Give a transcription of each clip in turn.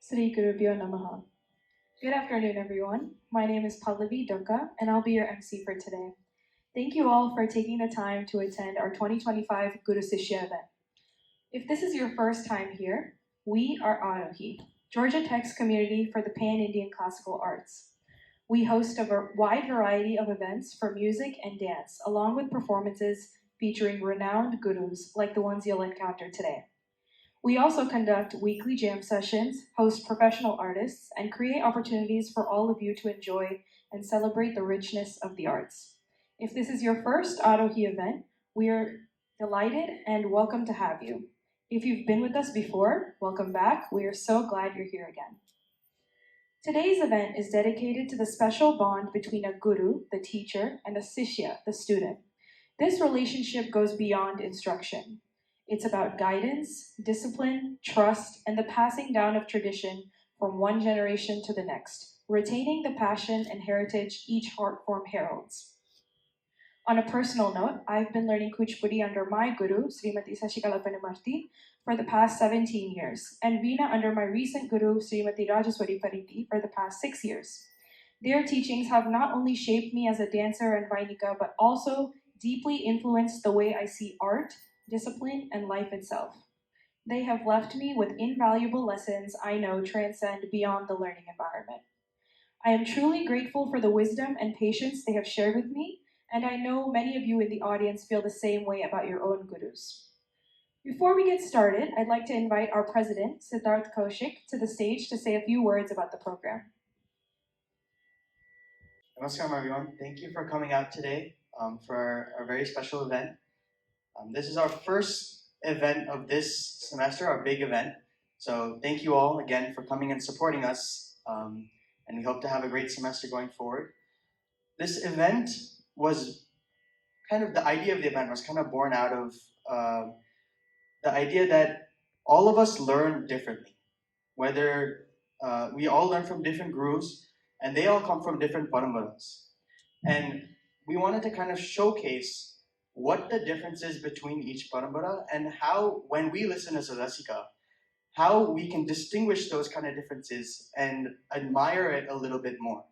Sri Gurubhyo Namaha. Good afternoon, everyone. My name is Pallavi Duka, and I'll be your MC for today. Thank you all for taking the time to attend our 2025 Guru Sishya event. If this is your first time here, we are Arohi, Georgia Tech's community for the Pan-Indian classical arts. We host a wide variety of events for music and dance, along with performances featuring renowned gurus like the ones you'll encounter today. We also conduct weekly jam sessions, host professional artists, and create opportunities for all of you to enjoy and celebrate the richness of the arts. If this is your first Arohi event, we are delighted and welcome to have you. If you've been with us before, welcome back. We are so glad you're here again. Today's event is dedicated to the special bond between a guru, the teacher, and a sishya, the student. This relationship goes beyond instruction. It's about guidance, discipline, trust, and the passing down of tradition from one generation to the next, retaining the passion and heritage each art form heralds. On a personal note, I've been learning Kuchipudi under my guru, Srimati Sashikala Penumarti, for the past 17 years, and Veena under my recent guru, Srimati Rajaswari Pariti, for the past 6 years. Their teachings have not only shaped me as a dancer and Vainika, but also deeply influenced the way I see art, discipline, and life itself. They have left me with invaluable lessons I know transcend beyond the learning environment. I am truly grateful for the wisdom and patience they have shared with me, and I know many of you in the audience feel the same way about your own gurus. Before we get started, I'd like to invite our president, Siddharth Kaushik, to the stage to say a few words about the program. Namaskaram, everyone. Thank you for coming out today for our very special event. This is our first event of this semester, our big event. So thank you all again for coming and supporting us, and we hope to have a great semester going forward. This event was the idea of the event was kind of born out of the idea that all of us learn differently. Whether we all learn from different gurus, and they all come from different parambaras. And we wanted to kind of showcase what the difference is between each parambara and how, when we listen as a rasika, how we can distinguish those kind of differences and admire it a little bit more.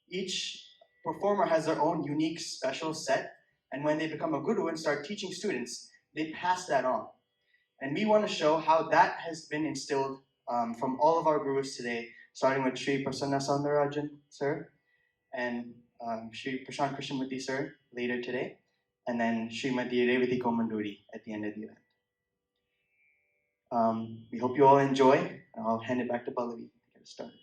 Each performer has their own unique special set, and when they become a guru and start teaching students, they pass that on. And we want to show how that has been instilled from all of our gurus today, starting with Sri Prasanna Soundarajan sir, and Sri Prashant Krishnamurti sir later today, and then Srimati Revati Komanduri at the end of the event. We hope you all enjoy, and I'll hand it back to Pallavi to get us started.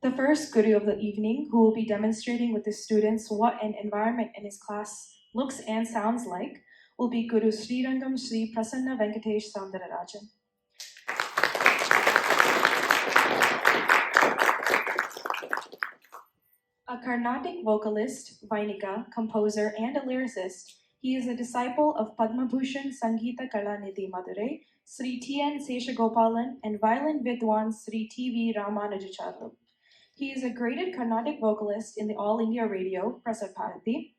The first guru of the evening, who will be demonstrating with the students what an environment in his class looks and sounds like, will be Guru Srirangam Sri Prasanna Venkatesh Soundararajan. A Carnatic vocalist, Vainika, composer, and a lyricist, he is a disciple of Padma Bhushan Sangeeta Kalanidhi Madurai, Sri T.N. Seshagopalan, and violin vidwan Sri T.V. Ramanujacharlu. He is a graded Carnatic vocalist in the All India Radio, Prasar Bharati.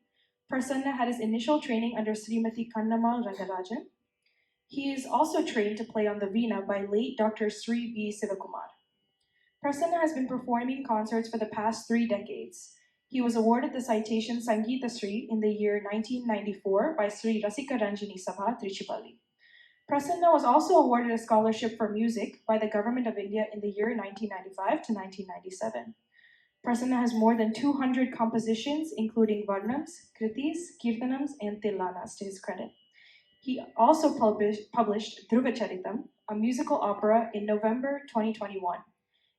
Prasanna had his initial training under Srimati Kannamal Rangarajan. He is also trained to play on the veena by late Dr. Sri V. Sivakumar. Prasanna has been performing concerts for the past 3 decades. He was awarded the citation Sangeeta Sri in the year 1994 by Sri Rasika Ranjini Sabha, Trichipalli. Prasanna was also awarded a scholarship for music by the Government of India in the year 1995 to 1997. Prasanna has more than 200 compositions, including Varnams, Kritis, Kirtanams, and Tilanas to his credit. He also published Dhruvacharitam, a musical opera, in November 2021.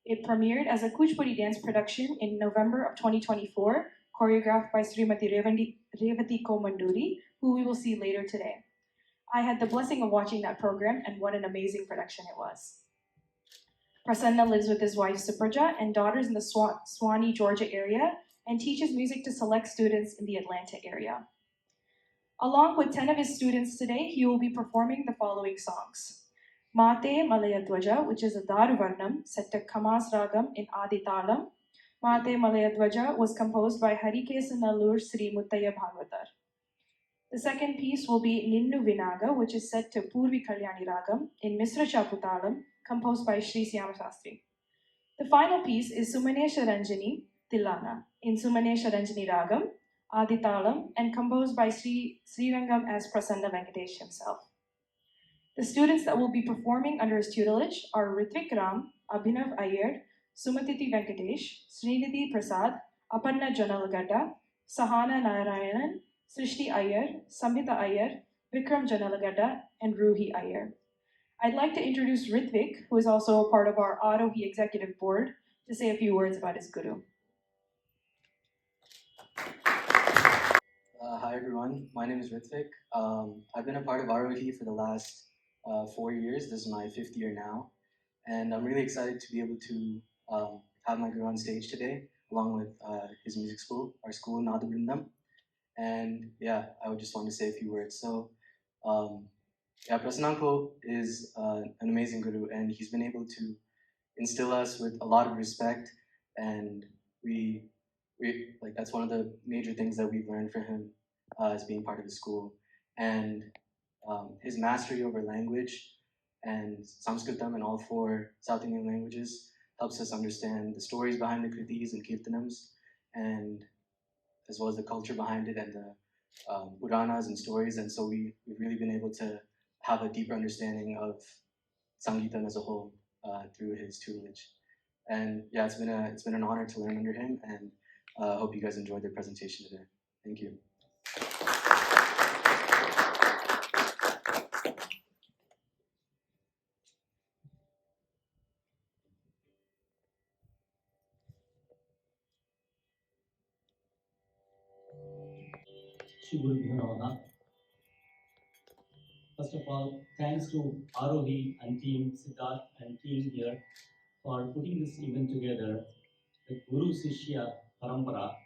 It premiered as a Kuchipudi dance production in November of 2024, choreographed by Srimati Revati Komanduri, who we will see later today. I had the blessing of watching that program, and what an amazing production it was. Prasanna lives with his wife Supraja and daughters in the Swanee, Georgia area, and teaches music to select students in the Atlanta area. Along with 10 of his students today, he will be performing the following songs. Mate Malayadwaja, which is a Daruvarnam set to Kamas Ragam in Aditalam. Mate Malayadwaja was composed by Harikesanallur Sri Muttaya Bhagavatar. The second piece will be Ninnu Vinaga, which is set to Purvi Kalyani Ragam in Misra Chaputalam, composed by Sri Syama Shastri. The final piece is Sumanesha Ranjani Tilana in Sumanesha Ranjani Ragam, Aditalam, and composed by Srirangam S. Prasanna Venkatesh himself. The students that will be performing under his tutelage are Ritvik Ram, Abhinav Iyer, Sumatiti Venkatesh, Srinidhi Prasad, Aparna Janalagadda, Sahana Narayanan, Srishti Iyer, Samhita Iyer, Vikram Janalagadda, and Ruhi Iyer. I'd like to introduce Ritvik, who is also a part of our Arohi Executive Board, to say a few words about his guru. Hi everyone, my name is Ritvik. I've been a part of Arohi for the last 4 years. This is my 5th year now, and I'm really excited to be able to have my guru on stage today, along with his music school, our school, Nadabrindam. And yeah, I would just want to say a few words. So, Prasananko is an amazing guru, and he's been able to instill us with a lot of respect, and we like that's one of the major things that we've learned from him as being part of the school. And his mastery over language and Sanskritam and all 4 South Indian languages helps us understand the stories behind the kritis and kirtanams, and as well as the culture behind it and the Puranas and stories. And so we've really been able to have a deeper understanding of Sangeetam as a whole through his tutelage. And yeah, it's been an honor to learn under him, and I hope you guys enjoyed the presentation today. Thank you. Shri Gurubhyo Namaha. First of all, thanks to Arohi and team, Siddharth and team here for putting this event together, the Guru Sishya Parampara,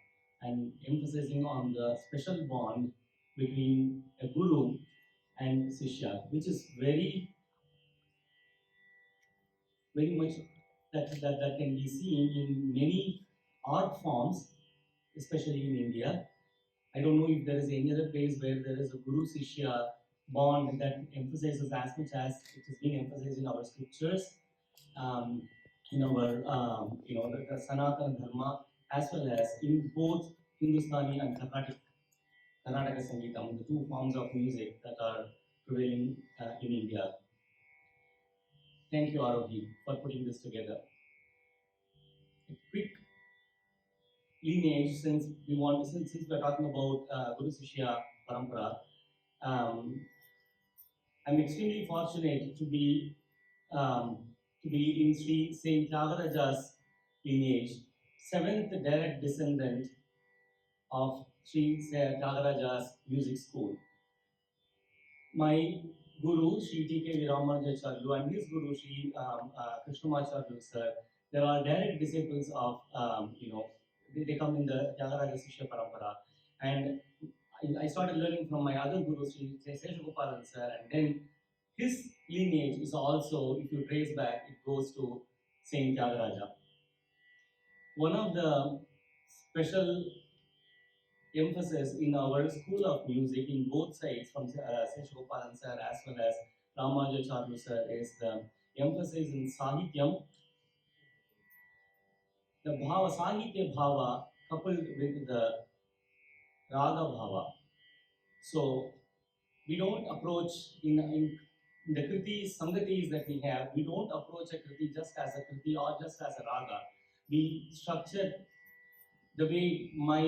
and emphasizing on the special bond between a Guru and Sishya, which is very much that can be seen in many art forms, especially in India. I don't know if there is any other place where there is a Guru Sishya bond that emphasizes as much as it is being emphasized in our scriptures, in our the Sanatana Dharma, as well as in both Hindustani and Karnataka Sangeetam, the 2 forms of music that are prevailing in India. Thank you, Arohi, for putting this together. A quick lineage, since we're talking about Guru Sishya Parampara. I'm extremely fortunate to be in Sri Saint Tyagaraja's lineage, 7th direct descendant of Sri Tyagaraja's music school. My guru, Sri T.K. Ramanujacharya, and his guru, Sri Krishnamacharya sir, they are direct disciples of, they come in the Tyagaraja Sishya Parampara. And I started learning from my other guru, Sri Seshagopalan sir, and then his lineage is also, if you trace back, it goes to Saint Tyagaraja. One of the special emphasis in our school of music in both sides, from Seshagopalan sir as well as Ramanujacharya sir, is the emphasis in Sahityam. The Bhava, Sahitya Bhava coupled with the Raga Bhava. So we don't approach in the kritis, sangatis that we have, we don't approach a kriti just as a kriti or just as a raga. We structure the way my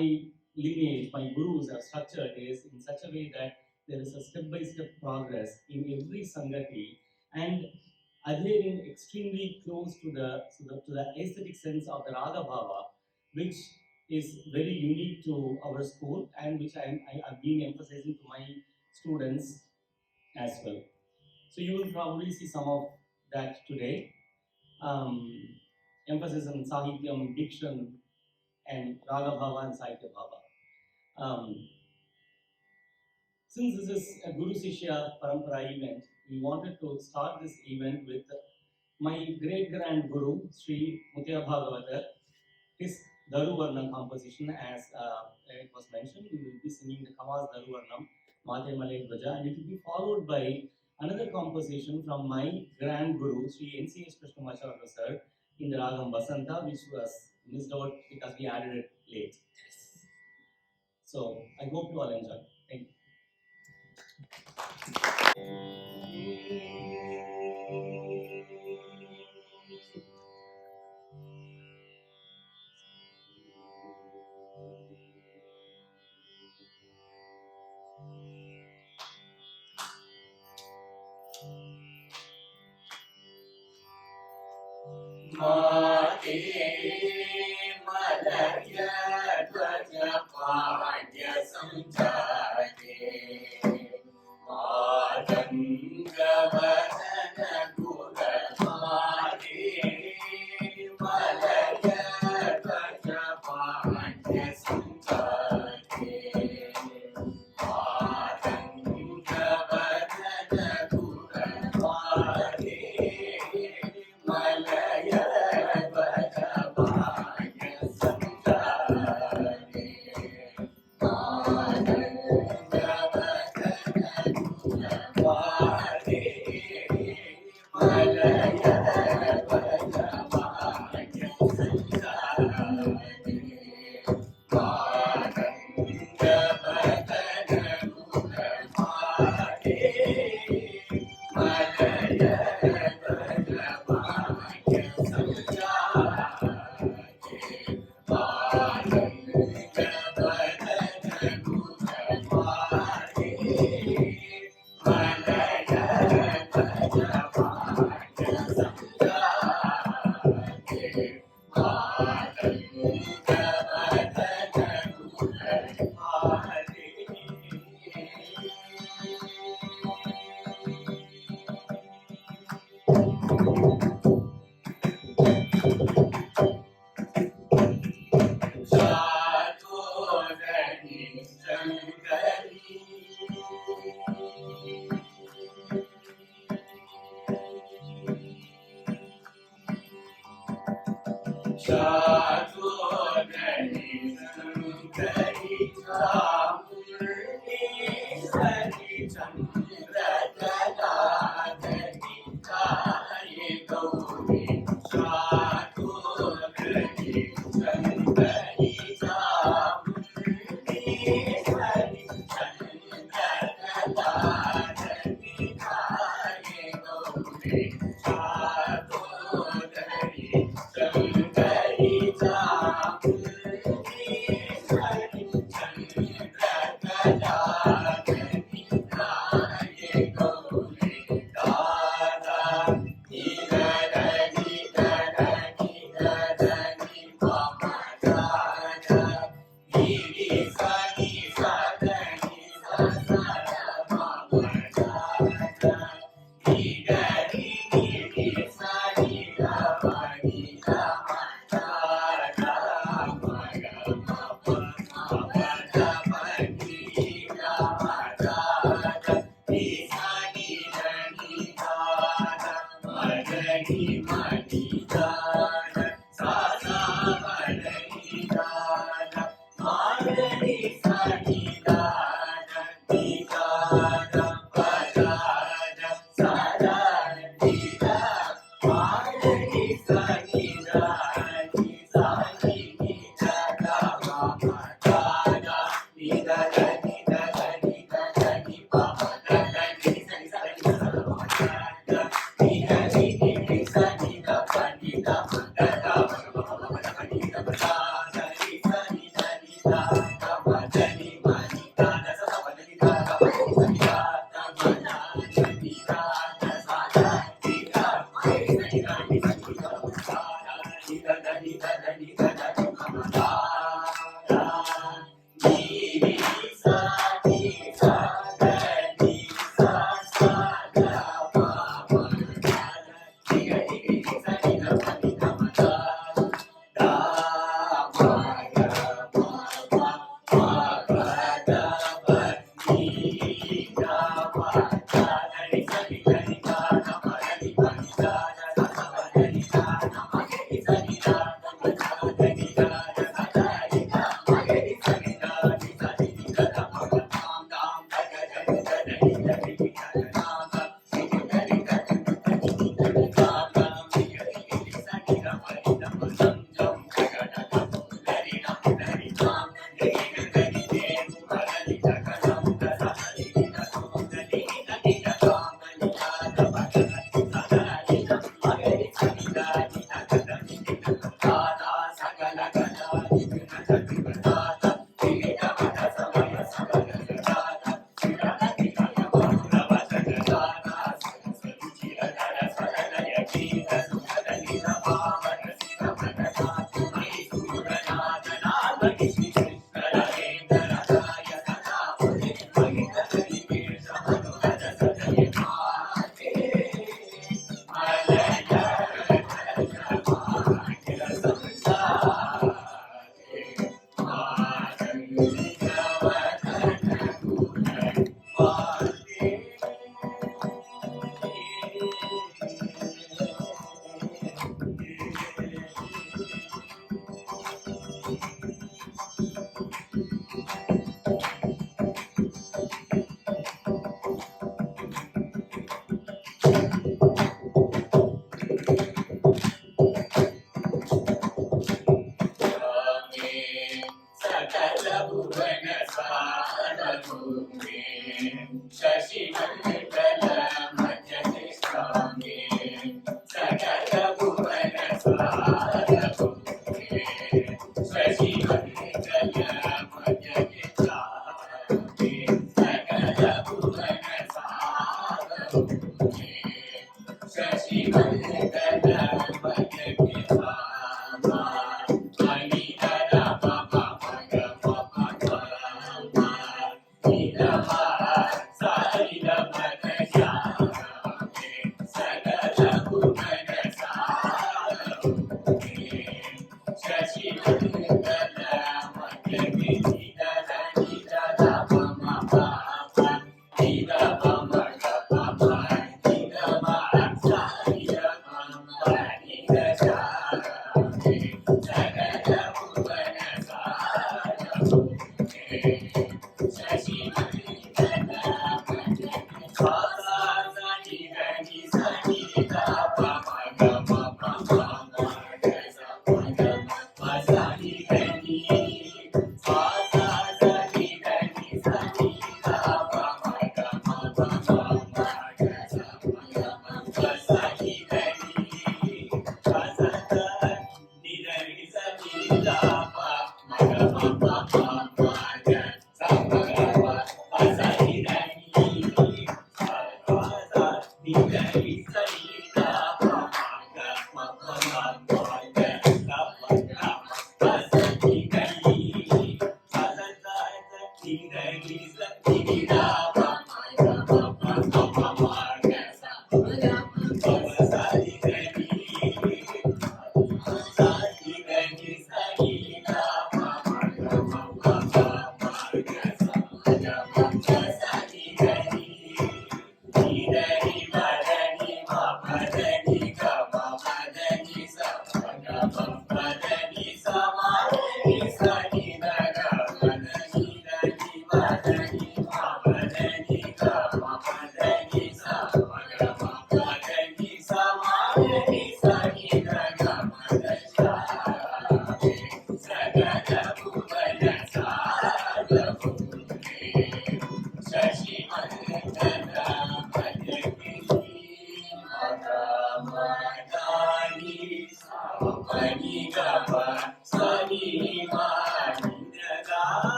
lineage, my gurus are structured is in such a way that there is a step-by-step progress in every sangati, and adhering extremely close to the aesthetic sense of the raga bhava, which is very unique to our school and which I've been emphasizing to my students as well. So you will probably see some of that today. Emphasis on Sahityam, diction, and Raga Bhava and Sahitya Bhava. Since this is a Guru Sishya Parampara event, we wanted to start this event with my great-grand Guru, Sri Muttiah Bhagavatar, his Daru Varnam composition. As it was mentioned, we will be singing the Kamas Daru Varnam. Mate Malay Dvaja, and it will be followed by another composition from my grand guru, Sri N.C.S. Krishnamacharya sir, in the Ragam Basanta, which was missed out because we added it late. So I hope you all enjoy. Thank you. Mate Malaya Dvaja Padya Samjate Madanga Vadana Gura Mate Malaya Dvaja Padya Samjate Madanga Vadana Gura Mate Malaya Dvaja Padya Samjate Madanga Vadana Gura Mate Malaya Dvaja Padya Samjate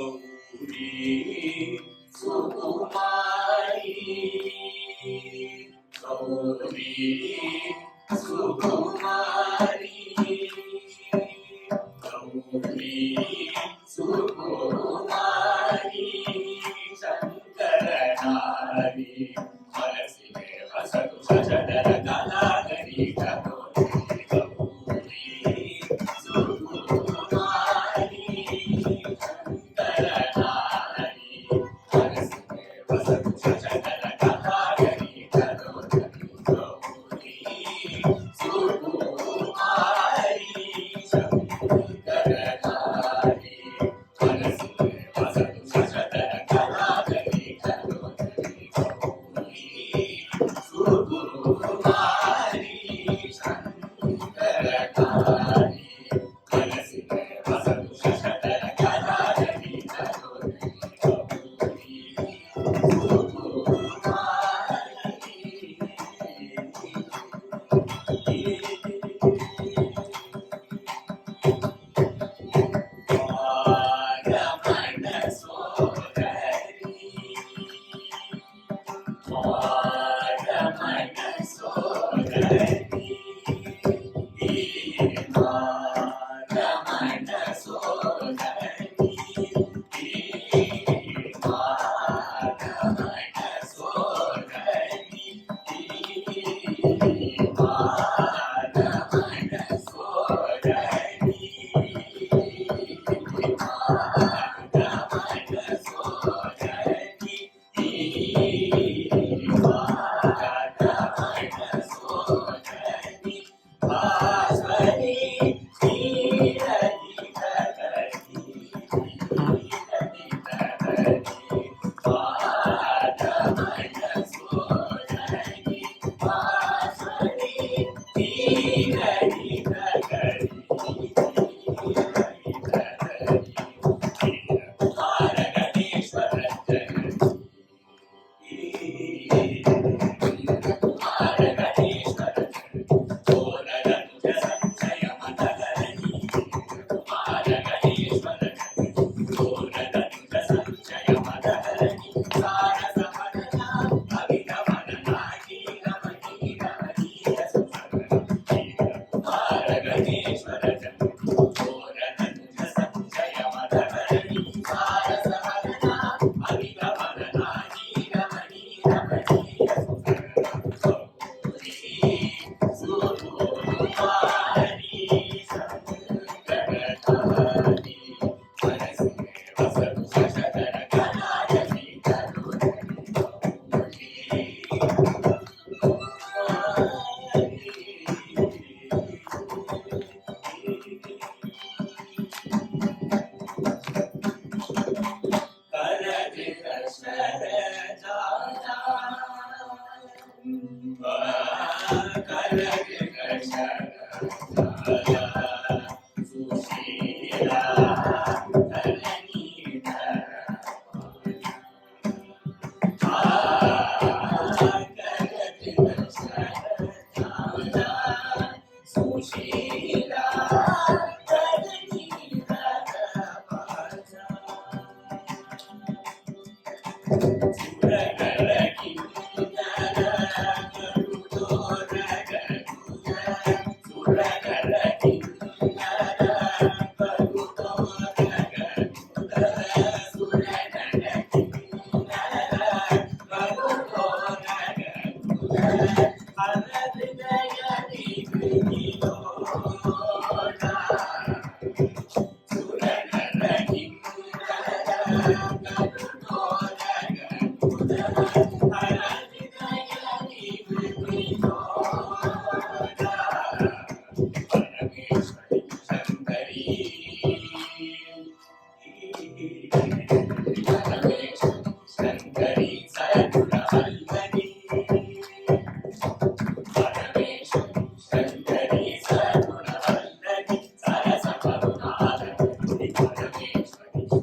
Gauri Sukumari Gauri Sukumari Gauri Sukumari Shankaranari Manasine Vasatu Sajadara Kalagari Gauri Gauri Sukumari Shankaranari Manasine Vasatu Sajadara Kalagari Gauri Gauri Sukumari Shankaranari Manasine Vasatu Sajadara Kalagari Gauri Sukumari Shankaranari Manasine Vasatu Sajadara Kalagari Gauri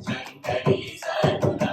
Shantari Sadhuna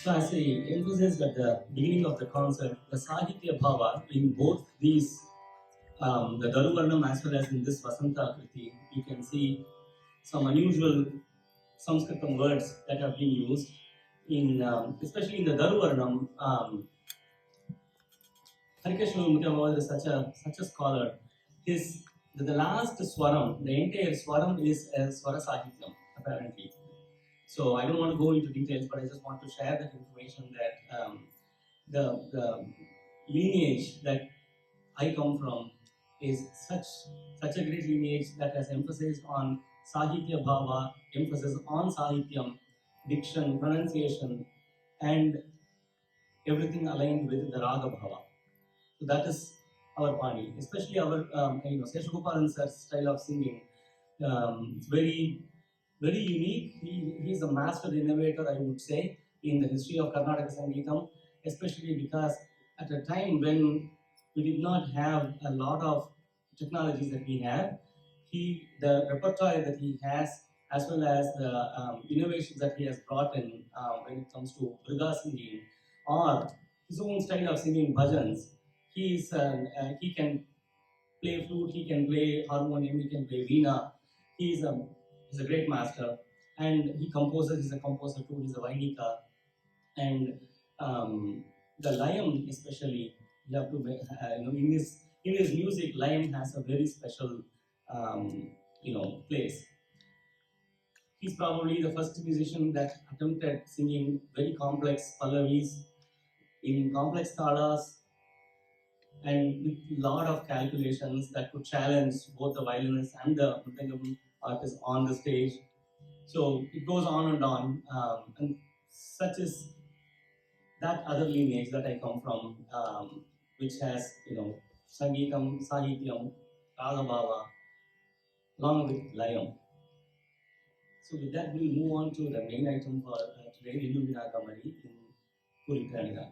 So as I emphasized at the beginning of the concert, the Sahitya Bhava in both these, the Daruvarnam as well as in this Vasanta Kriti, you can see some unusual Sanskritam words that have been used. especially in the Daruvarnam, Harikeshwar Mukhyabhava is such a scholar. The last swaram, the entire swaram is a swara sahityam, apparently. So I don't want to go into details, but I just want to share that information that the lineage that I come from is such a great lineage that has emphasis on Sahitya Bhava, emphasis on Sahityam, diction, pronunciation, and everything aligned with the Raga Bhava. So that is our Pani, especially our Seshagopalan sir's style of singing. It's very unique. He's a master innovator, I would say, in the history of Karnataka Sangeetam, especially because at a time when we did not have a lot of technologies that we have, the repertoire that he has, as well as the innovations that he has brought in when it comes to Durga singing or his own style of singing bhajans, he can play flute, he can play harmonium, he can play veena. He's a great master, and he composes. He's a composer too. He's a Vainika, and the Layam especially. You have to in his music, Layam has a very special place. He's probably the first musician that attempted singing very complex pallavis in complex talas and with a lot of calculations that could challenge both the violinists and the mridangam artists on the stage. So it goes on and on, and such is that other lineage that I come from, which has Sangeetam, Sahityam, Ragabhava, along with Layam. So with that, we'll move on to the main item for today, Illumina Kamari in Puritanira.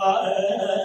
Ah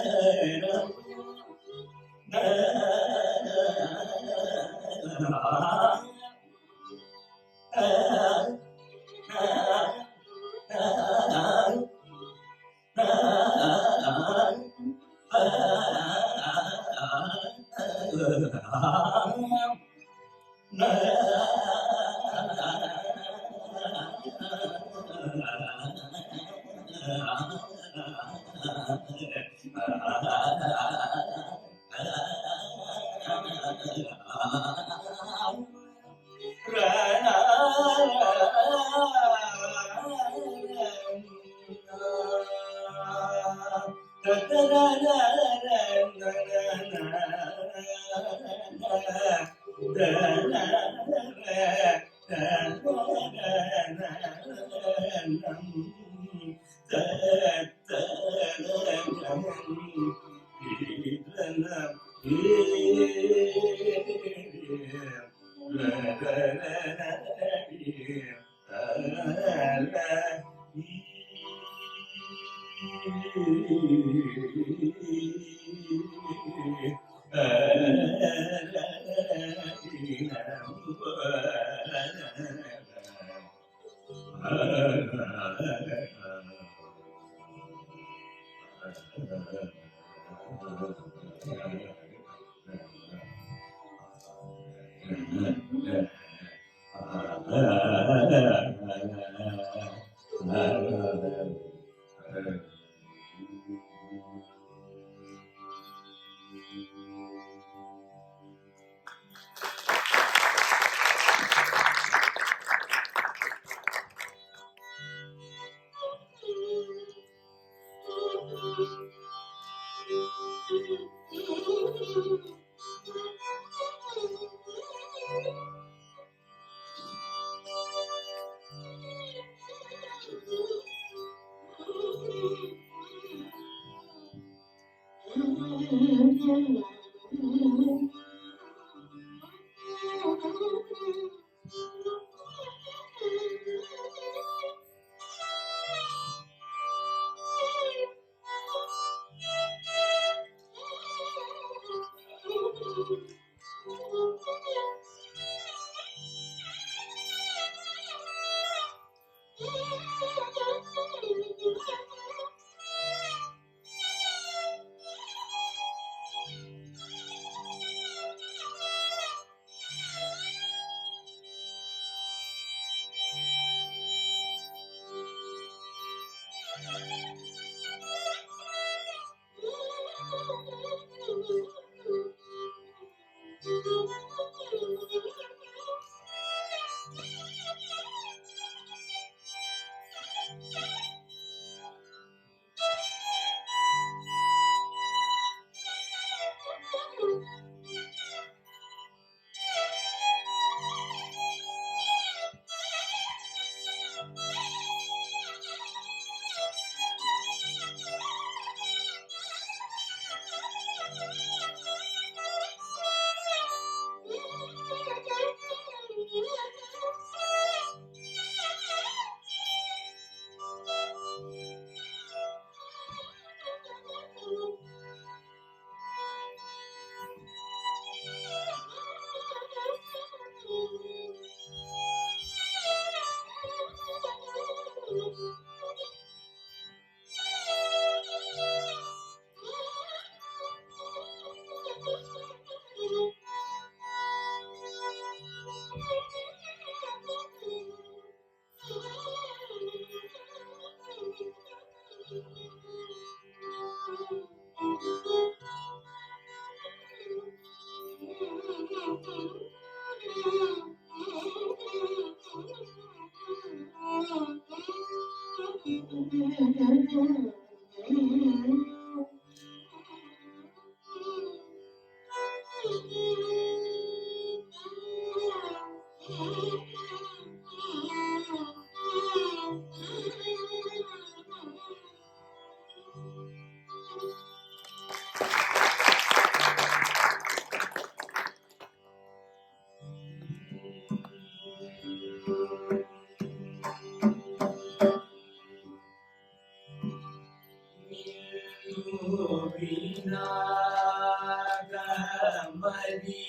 Mari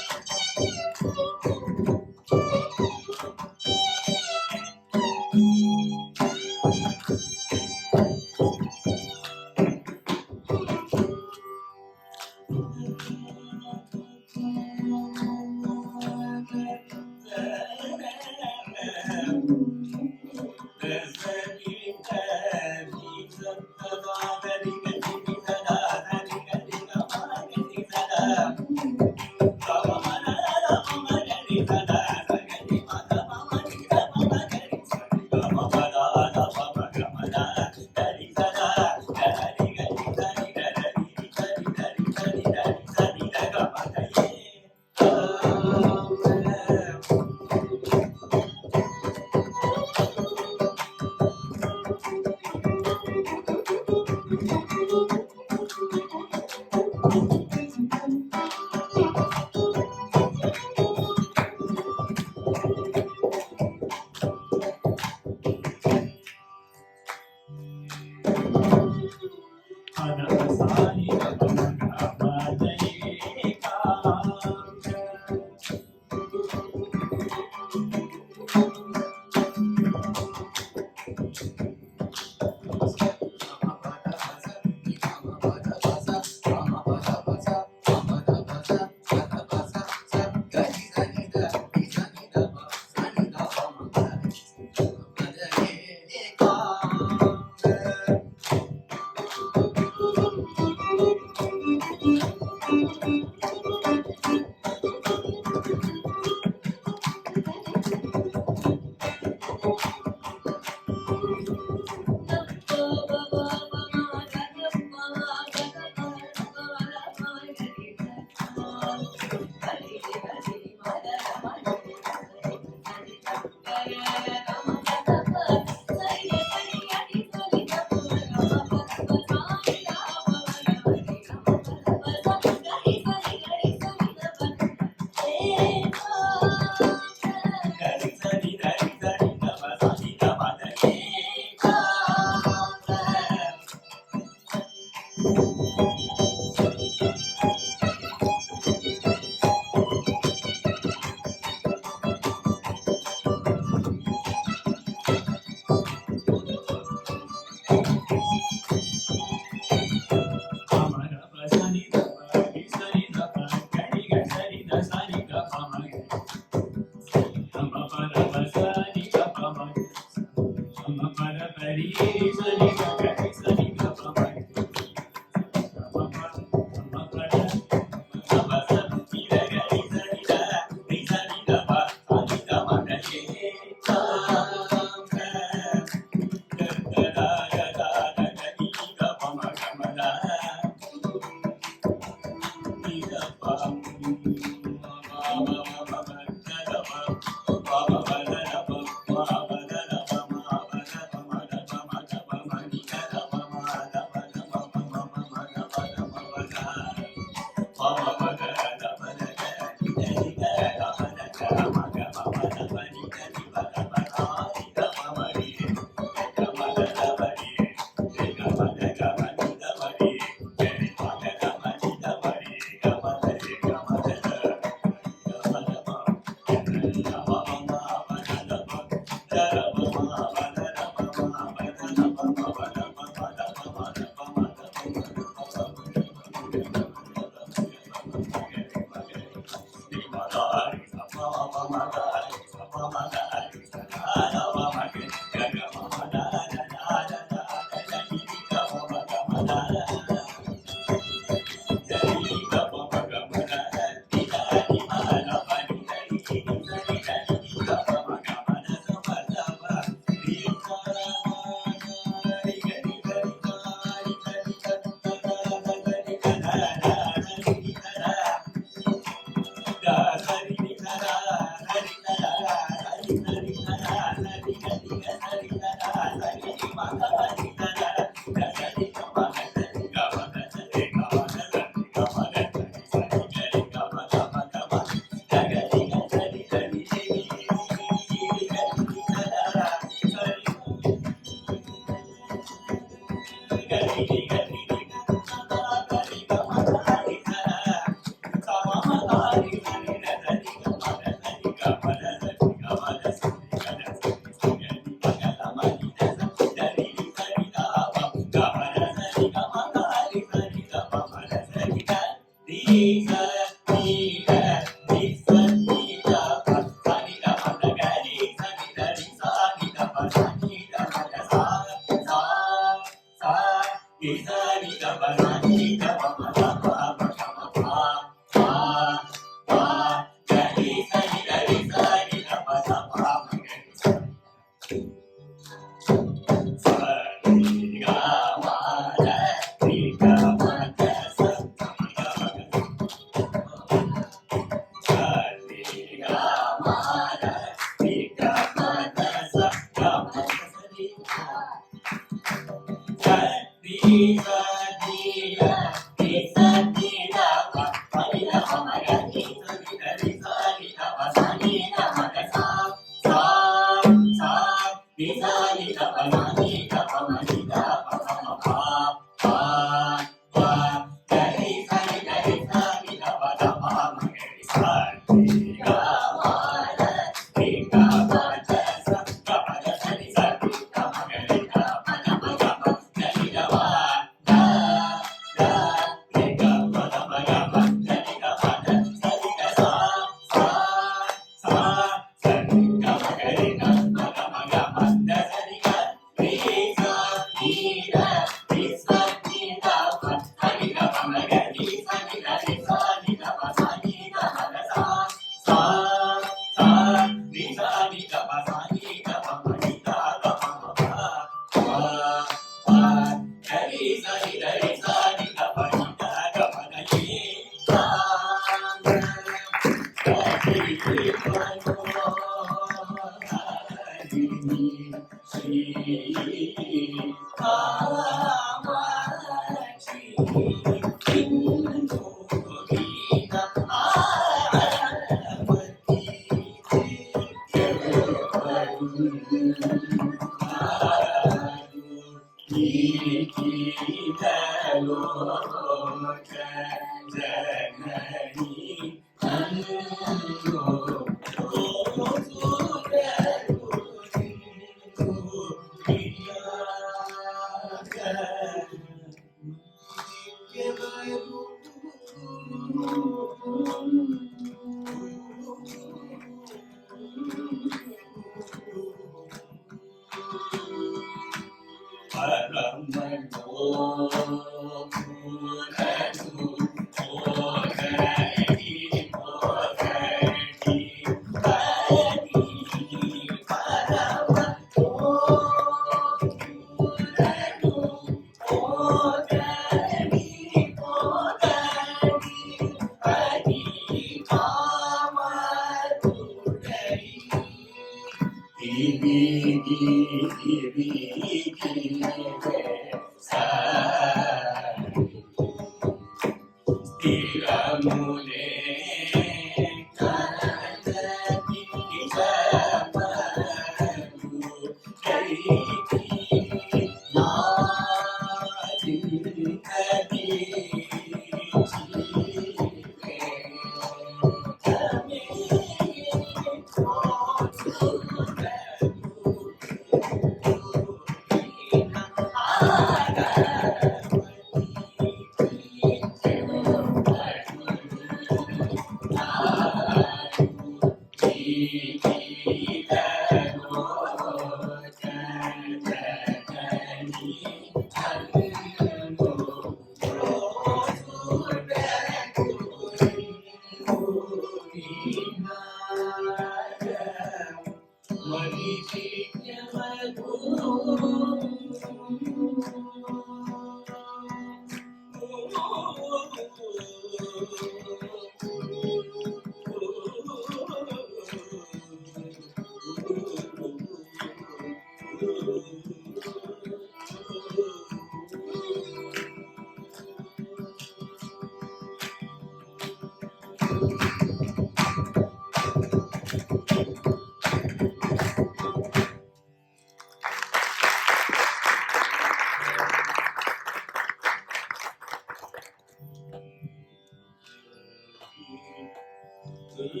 We'll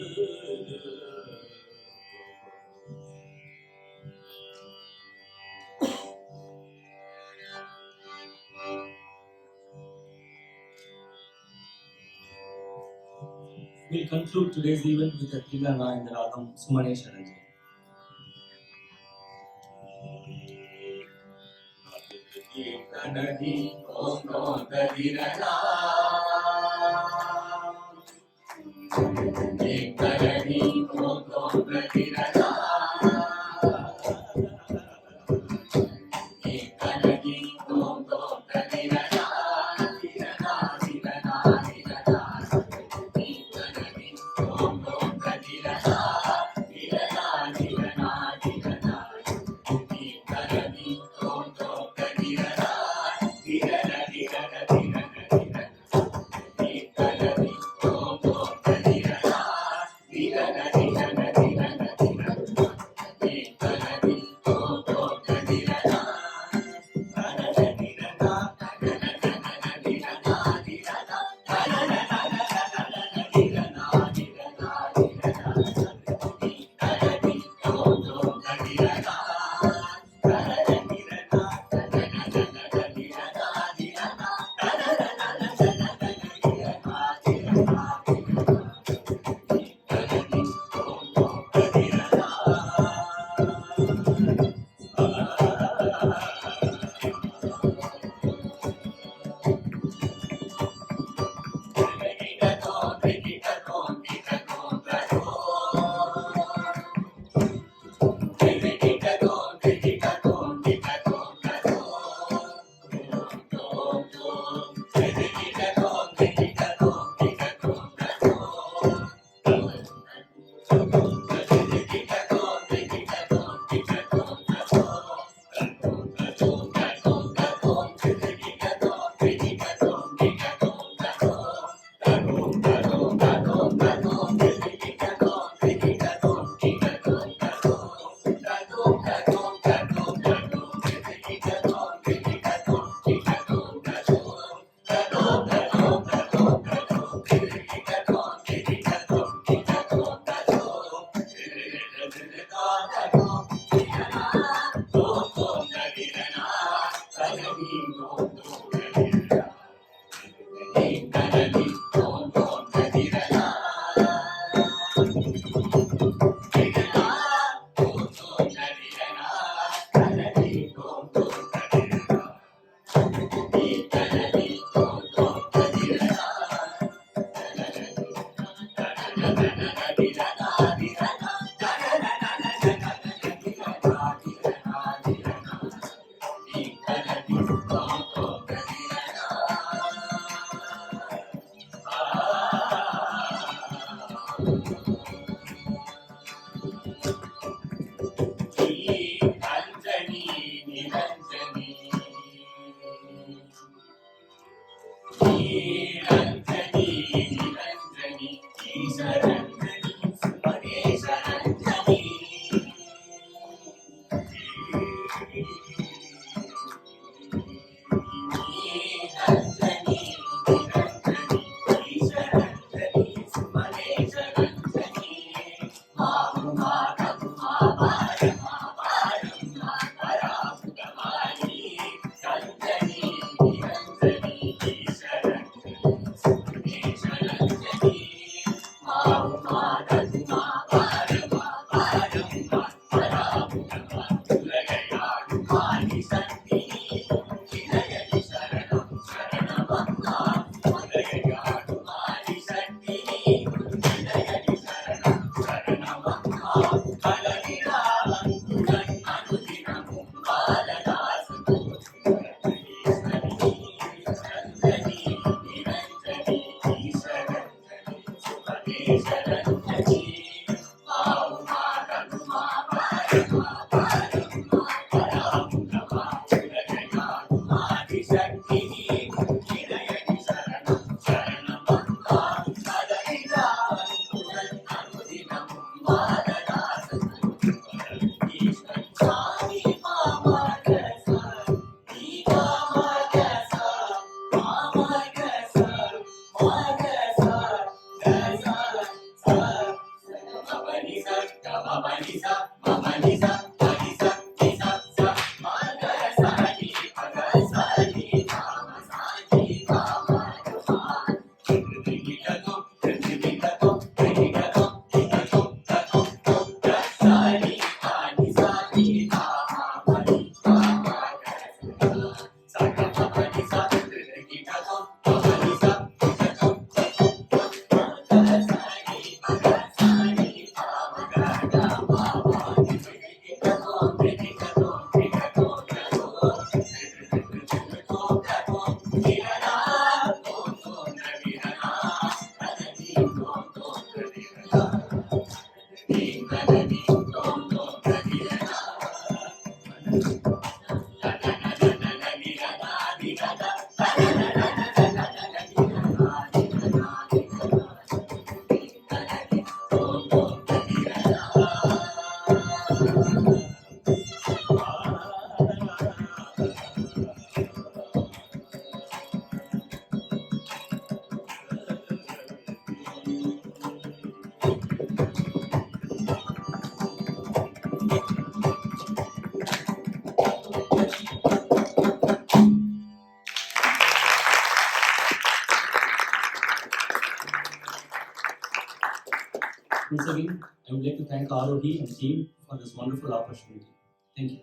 conclude today's event with a Tilanga in the Ragam Sumaneswaran. Once again, I would like to thank ROD and team for this wonderful opportunity. Thank you.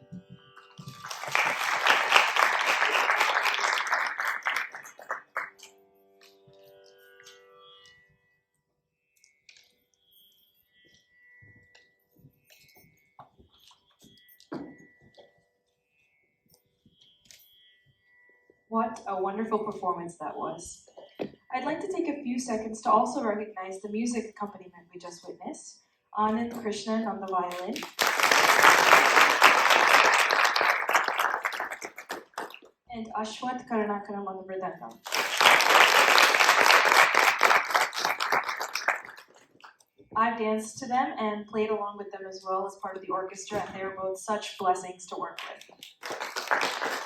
What a wonderful performance that was. I'd like to take a few seconds to also recognize the music accompaniment we just witnessed. Anand Krishnan on the violin. And Ashwat Karunakaram on the mridangam. I've danced to them and played along with them as well as part of the orchestra, and they are both such blessings to work with.